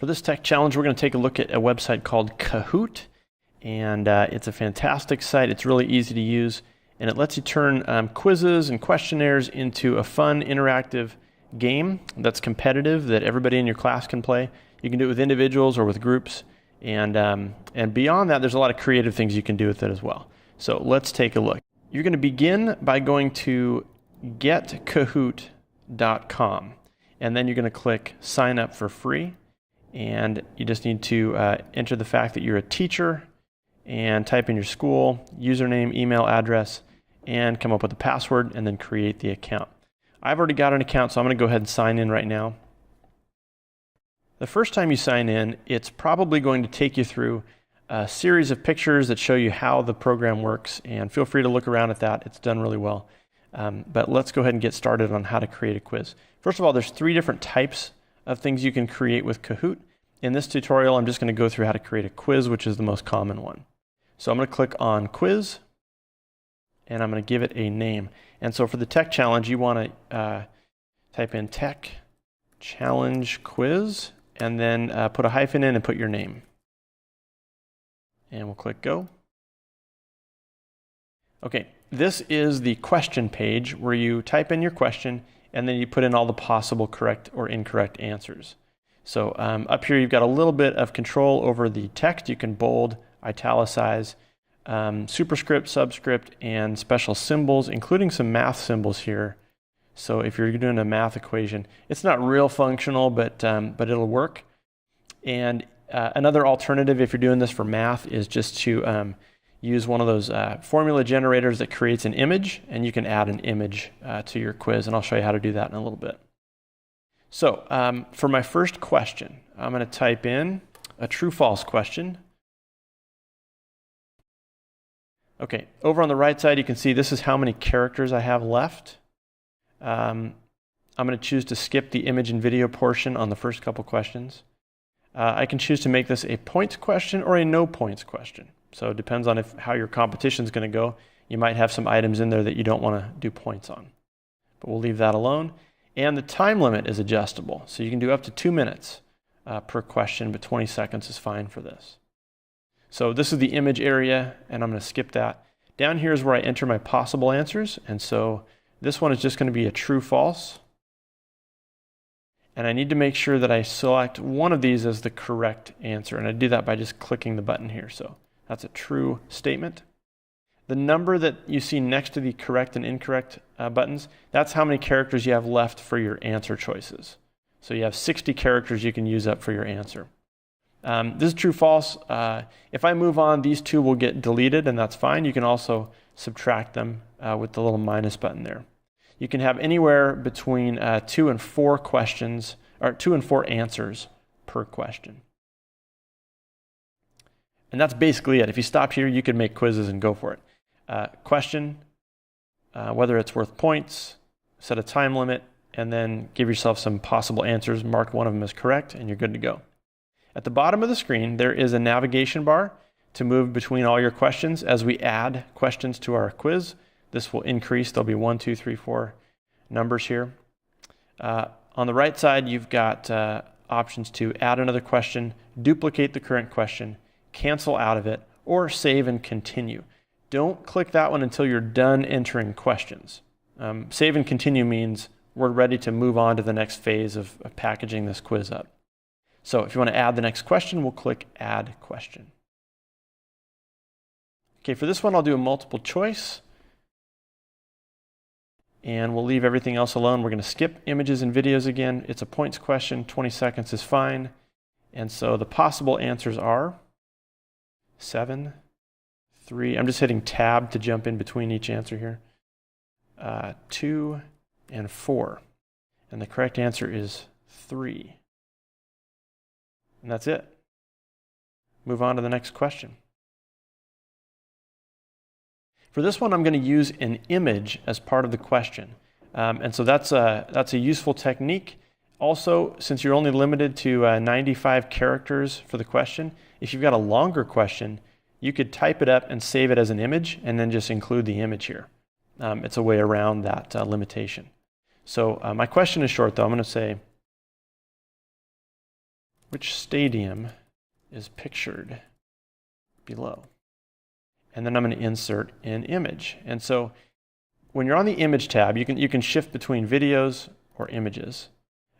For this tech challenge, we're going to take a look at a website called Kahoot, and it's a fantastic site. It's really easy to use, and it lets you turn quizzes and questionnaires into a fun, interactive game that's competitive that everybody in your class can play. You can do it with individuals or with groups, and beyond that, there's a lot of creative things you can do with it as well. So let's take a look. You're going to begin by going to getkahoot.com, and then you're going to click sign up for free. And you just need to enter the fact that you're a teacher and type in your school, username, email address, and come up with a password and then create the account. I've already got an account, so I'm going to go ahead and sign in right now. The first time you sign in, it's probably going to take you through a series of pictures that show you how the program works, and feel free to look around at that. It's done really well. But let's go ahead and get started on how to create a quiz. First of all, there's 3 different types of things you can create with Kahoot. In this tutorial, I'm just going to go through how to create a quiz, which is the most common one. So I'm going to click on quiz, and I'm going to give it a name. And so for the tech challenge, you want to type in tech challenge quiz, and then put a hyphen in and put your name. And we'll click go. Okay, this is the question page where you type in your question, and then you put in all the possible correct or incorrect answers. So up here you've got a little bit of control over the text. You can bold, italicize, superscript, subscript, and special symbols, including some math symbols here. So if you're doing a math equation, it's not real functional, but it'll work. And another alternative, if you're doing this for math, is just to use one of those formula generators that creates an image, and you can add an image to your quiz, and I'll show you how to do that in a little bit. So for my first question, I'm going to type in a true-false question. Okay, over on the right side, you can see this is how many characters I have left. I'm going to choose to skip the image and video portion on the first couple questions. I can choose to make this a points question or a no points question. So it depends on how your competition is going to go. You might have some items in there that you don't want to do points on. But we'll leave that alone. And the time limit is adjustable. So you can do up to 2 minutes per question, but 20 seconds is fine for this. So this is the image area, and I'm going to skip that. Down here is where I enter my possible answers. And so this one is just going to be a true-false. And I need to make sure that I select one of these as the correct answer. And I do that by just clicking the button here. So that's a true statement. The number that you see next to the correct and incorrect buttons, that's how many characters you have left for your answer choices. So you have 60 characters you can use up for your answer. This is true-false. If I move on, these 2 will get deleted, and that's fine. You can also subtract them with the little minus button there. You can have anywhere between 2 and 4 questions, or 2 and 4 answers per question. And that's basically it. If you stop here, you could make quizzes and go for it. Question, whether it's worth points, set a time limit, and then give yourself some possible answers. Mark one of them as correct, and you're good to go. At the bottom of the screen, there is a navigation bar to move between all your questions. As we add questions to our quiz, this will increase. There'll be 1, 2, 3, 4 numbers here. On the right side, you've got options to add another question, duplicate the current question, cancel out of it, or save and continue. Don't click that one until you're done entering questions. Save and continue means we're ready to move on to the next phase of packaging this quiz up. So if you want to add the next question, we'll click Add Question. Okay, for this one, I'll do a multiple choice. And we'll leave everything else alone. We're going to skip images and videos again. It's a points question. 20 seconds is fine. And so the possible answers are 7, 3. I'm just hitting tab to jump in between each answer here. 2 and 4. And the correct answer is 3. And that's it. Move on to the next question. For this one, I'm going to use an image as part of the question. And so that's a useful technique. Also, since you're only limited to 95 characters for the question, if you've got a longer question, you could type it up and save it as an image and then just include the image here. It's a way around that limitation. So my question is short, though. I'm going to say, which stadium is pictured below. And then I'm going to insert an image. And so when you're on the image tab, you can shift between videos or images.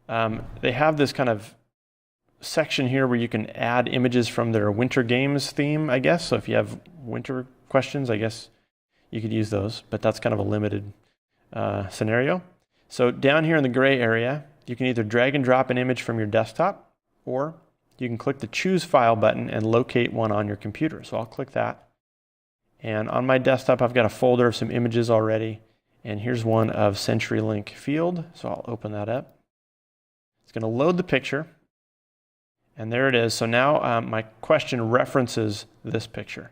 They have this kind of section here where you can add images from their winter games theme, I guess. So if you have winter questions, I guess you could use those, but that's kind of a limited scenario. So down here in the gray area, you can either drag and drop an image from your desktop, or you can click the Choose File button and locate one on your computer. So I'll click that. And on my desktop, I've got a folder of some images already. And here's one of CenturyLink Field. So I'll open that up. It's going to load the picture. And there it is. So now my question references this picture.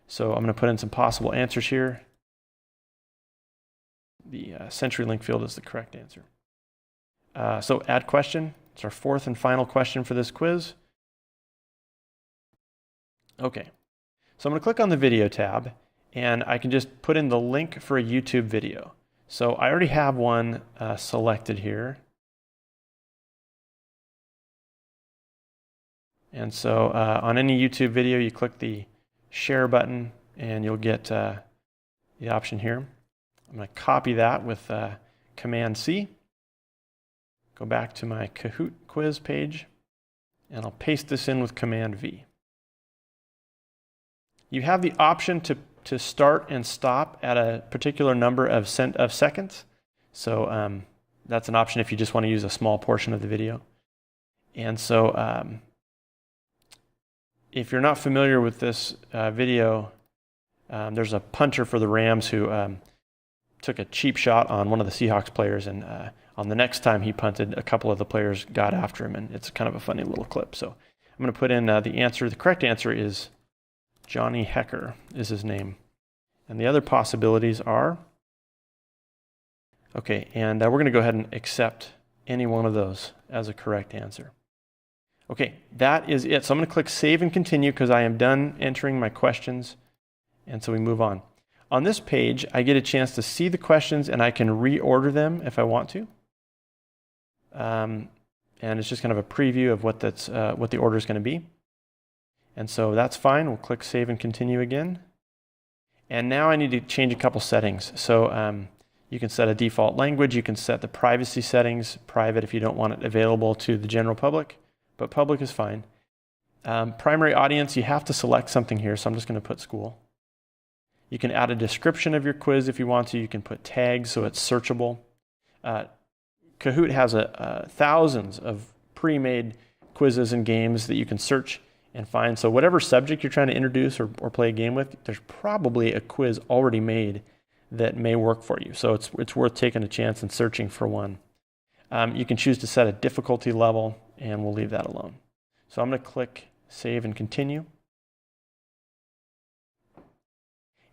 So I'm going to put in some possible answers here. The CenturyLink Field is the correct answer. So add question. It's our fourth and final question for this quiz. Okay. So I'm going to click on the video tab, and I can just put in the link for a YouTube video. So I already have one selected here. And so on any YouTube video, you click the share button, and you'll get the option here. I'm going to copy that with Command C. Go back to my Kahoot quiz page, and I'll paste this in with Command V. You have the option to start and stop at a particular number of seconds. So that's an option if you just want to use a small portion of the video. And so if you're not familiar with this video, there's a punter for the Rams who took a cheap shot on one of the Seahawks players, and on the next time he punted, a couple of the players got after him, and it's kind of a funny little clip. So I'm going to put in the answer. The correct answer is Johnny Hecker is his name. And the other possibilities are, okay, and we're going to go ahead and accept any one of those as a correct answer. Okay, that is it. So I'm going to click Save and Continue because I am done entering my questions. And so we move on. On this page, I get a chance to see the questions, and I can reorder them if I want to. And it's just kind of a preview of what the order is going to be. And so that's fine. We'll click Save and Continue again. And now I need to change a couple settings. So you can set a default language. You can set the privacy settings, private if you don't want it available to the general public, but public is fine. Primary audience, you have to select something here, so I'm just going to put school. You can add a description of your quiz if you want to. You can put tags so it's searchable. Kahoot has thousands of pre-made quizzes and games that you can search and find. So whatever subject you're trying to introduce or play a game with, there's probably a quiz already made that may work for you. So it's worth taking a chance and searching for one. You can choose to set a difficulty level, and we'll leave that alone. So I'm going to click Save and Continue.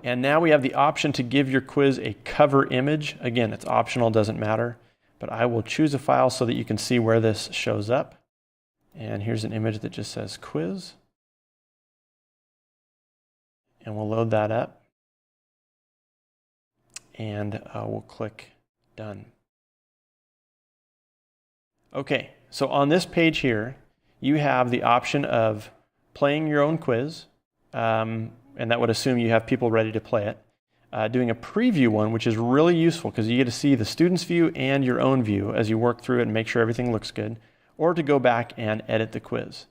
And now we have the option to give your quiz a cover image. Again, it's optional, doesn't matter. But I will choose a file so that you can see where this shows up. And here's an image that just says quiz. And we'll load that up. And we'll click Done. Okay, so on this page here, you have the option of playing your own quiz, and that would assume you have people ready to play it. Doing a preview one, which is really useful because you get to see the student's view and your own view as you work through it and make sure everything looks good, or to go back and edit the quiz.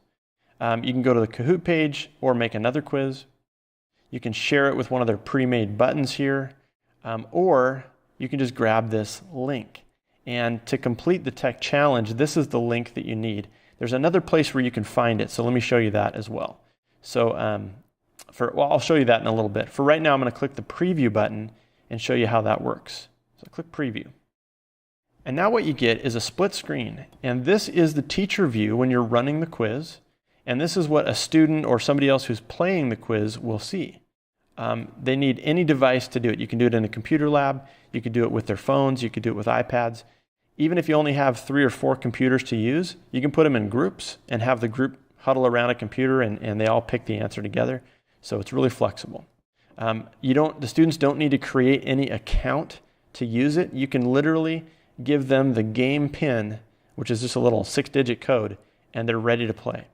You can go to the Kahoot page or make another quiz. You can share it with one of their pre-made buttons here, or you can just grab this link. And to complete the tech challenge, this is the link that you need. There's another place where you can find it, so let me show you that as well. So I'll show you that in a little bit. For right now, I'm going to click the preview button and show you how that works. So click preview. And now what you get is a split screen. And this is the teacher view when you're running the quiz. And this is what a student or somebody else who's playing the quiz will see. They need any device to do it. You can do it in a computer lab. You could do it with their phones. You could do it with iPads. Even if you only have 3 or 4 computers to use, you can put them in groups and have the group huddle around a computer and they all pick the answer together. So it's really flexible. The students don't need to create any account to use it. You can literally give them the game PIN, which is just a little 6-digit code, and they're ready to play.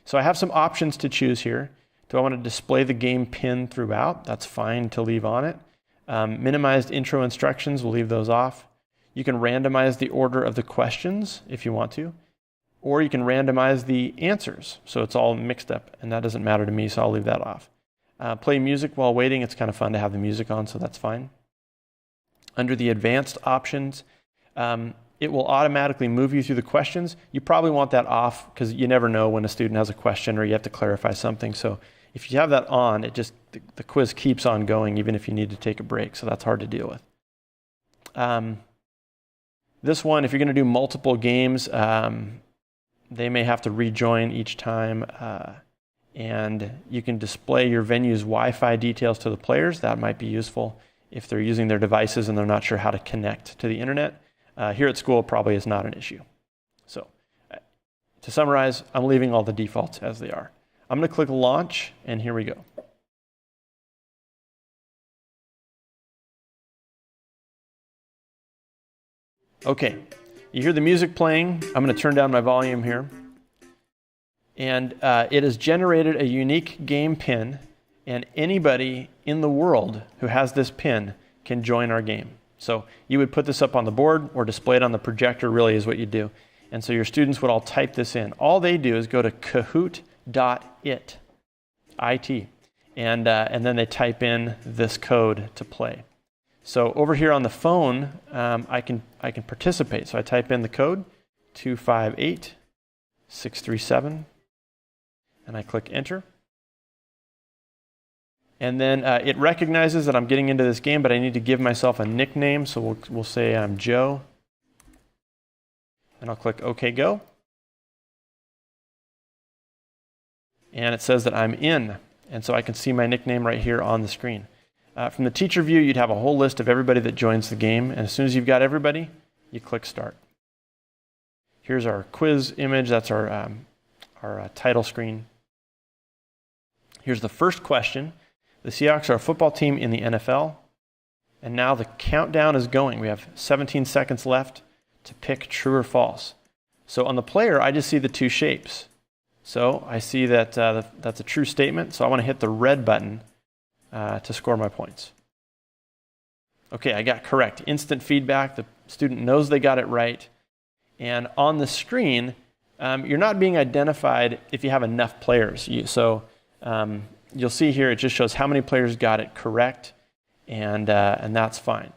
So I have some options to choose here. Do I want to display the game pin throughout? That's fine to leave on it. Minimized intro instructions, we'll leave those off. You can randomize the order of the questions if you want to, or you can randomize the answers. So it's all mixed up, and that doesn't matter to me, so I'll leave that off. Play music while waiting. It's kind of fun to have the music on, so that's fine. Under the advanced options, it will automatically move you through the questions. You probably want that off because you never know when a student has a question or you have to clarify something. So if you have that on, the quiz keeps on going even if you need to take a break, so that's hard to deal with. This one, if you're going to do multiple games, they may have to rejoin each time, and you can display your venue's Wi-Fi details to the players. That might be useful if they're using their devices and they're not sure how to connect to the internet. Here at school, probably is not an issue. So to summarize, I'm leaving all the defaults as they are. I'm going to click Launch, and here we go. Okay, you hear the music playing. I'm going to turn down my volume here. And it has generated a unique game pin, and anybody in the world who has this pin can join our game. So you would put this up on the board or display it on the projector, really is what you do. And so your students would all type this in. All they do is go to kahoot.it, and then they type in this code to play. So over here on the phone, I can participate. So I type in the code, 258637, and I click Enter. And then it recognizes that I'm getting into this game, but I need to give myself a nickname. So we'll say I'm Joe. And I'll click OK, Go. And it says that I'm in. And so I can see my nickname right here on the screen. From the teacher view, you'd have a whole list of everybody that joins the game. And as soon as you've got everybody, you click Start. Here's our quiz image. That's our title screen. Here's the first question. The Seahawks are a football team in the NFL. And now the countdown is going. We have 17 seconds left to pick true or false. So on the player, I just see the two shapes. So I see that that's a true statement. So I want to hit the red button to score my points. Okay, I got correct. Instant feedback. The student knows they got it right. And on the screen, you're not being identified if you have enough players. You'll see here, it just shows how many players got it correct, and that's fine.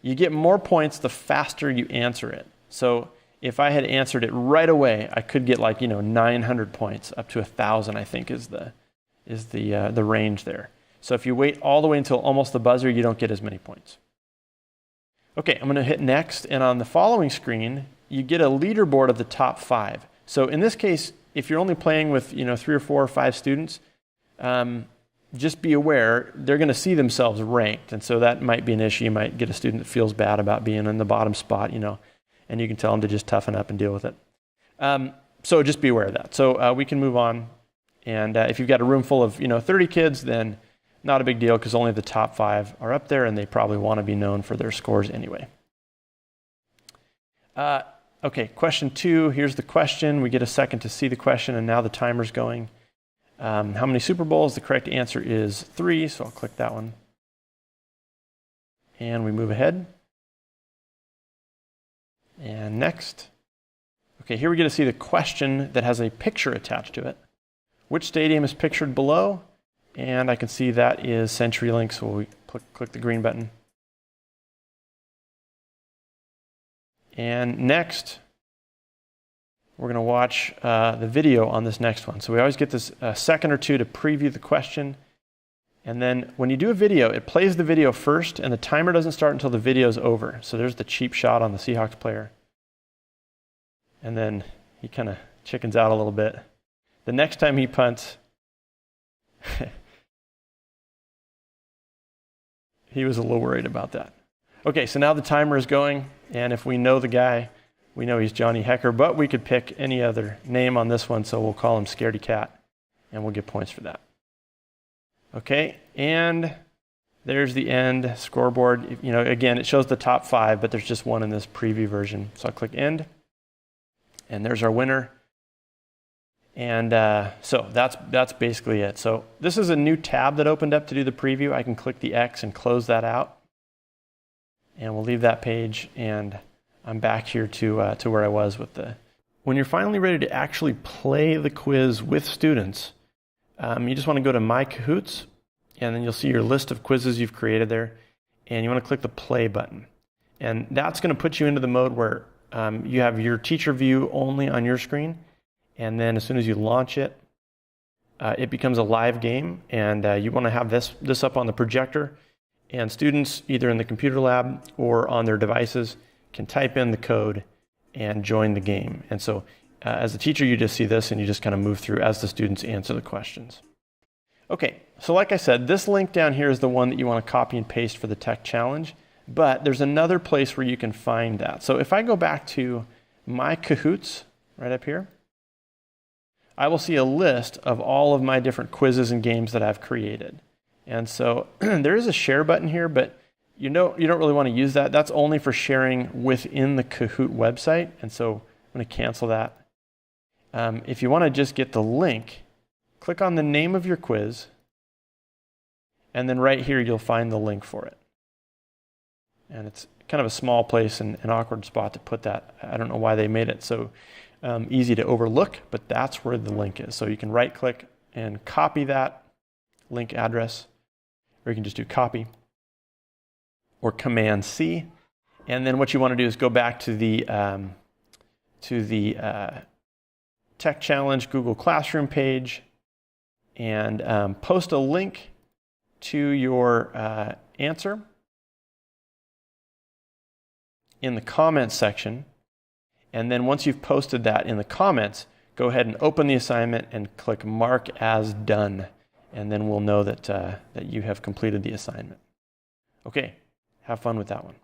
You get more points the faster you answer it. So if I had answered it right away, I could get 900 points, up to 1,000, I think is the range there. So if you wait all the way until almost the buzzer, you don't get as many points. Okay, I'm going to hit Next, and on the following screen, you get a leaderboard of the top 5. So in this case, if you're only playing with 3 or 4 or 5 students, just be aware they're going to see themselves ranked, and so that might be an issue. You might get a student that feels bad about being in the bottom spot, and you can tell them to just toughen up and deal with it. So just be aware of that. So we can move on, and if you've got a room full of 30 kids, then not a big deal because only the top 5 are up there, and they probably want to be known for their scores anyway. Okay, question 2. Here's the question. We get a second to see the question, and now the timer's going. How many Super Bowls? The correct answer is 3, so I'll click that one. And we move ahead. And next. Okay, here we get to see the question that has a picture attached to it. Which stadium is pictured below? And I can see that is CenturyLink, so we click the green button. And next, we're going to watch the video on this next one. So we always get this second or two to preview the question. And then when you do a video, it plays the video first, and the timer doesn't start until the video's over. So there's the cheap shot on the Seahawks player. And then he kind of chickens out a little bit. The next time he punts, he was a little worried about that. Okay, so now the timer is going, and if we know the guy, we know he's Johnny Hecker, but we could pick any other name on this one, so we'll call him Scaredy Cat, and we'll get points for that. Okay, and there's the end scoreboard. Again, it shows the top 5, but there's just one in this preview version. So I'll click End, and there's our winner. And so that's basically it. So this is a new tab that opened up to do the preview. I can click the X and close that out. And we'll leave that page, and I'm back here to where I was with the... When you're finally ready to actually play the quiz with students, you just want to go to My Kahoots, and then you'll see your list of quizzes you've created there, and you want to click the play button. And that's going to put you into the mode where you have your teacher view only on your screen, and then as soon as you launch it, it becomes a live game, and you want to have this up on the projector, and students either in the computer lab or on their devices can type in the code and join the game. And so as a teacher, you just see this and you just kind of move through as the students answer the questions. Okay, so like I said, this link down here is the one that you want to copy and paste for the tech challenge, but there's another place where you can find that. So if I go back to My Kahoots right up here, I will see a list of all of my different quizzes and games that I've created. And so there is a share button here, but you don't really want to use that. That's only for sharing within the Kahoot website. And so I'm going to cancel that. If you want to just get the link, click on the name of your quiz, and then right here you'll find the link for it. And it's kind of a small place and an awkward spot to put that. I don't know why they made it so easy to overlook, but that's where the link is. So you can right click and copy that link address, or you can just do copy or Command C. And then what you want to do is go back to the Tech Challenge Google Classroom page and post a link to your answer in the comments section. And then once you've posted that in the comments, go ahead and open the assignment and click Mark as Done. And then we'll know that you have completed the assignment. Okay, have fun with that one.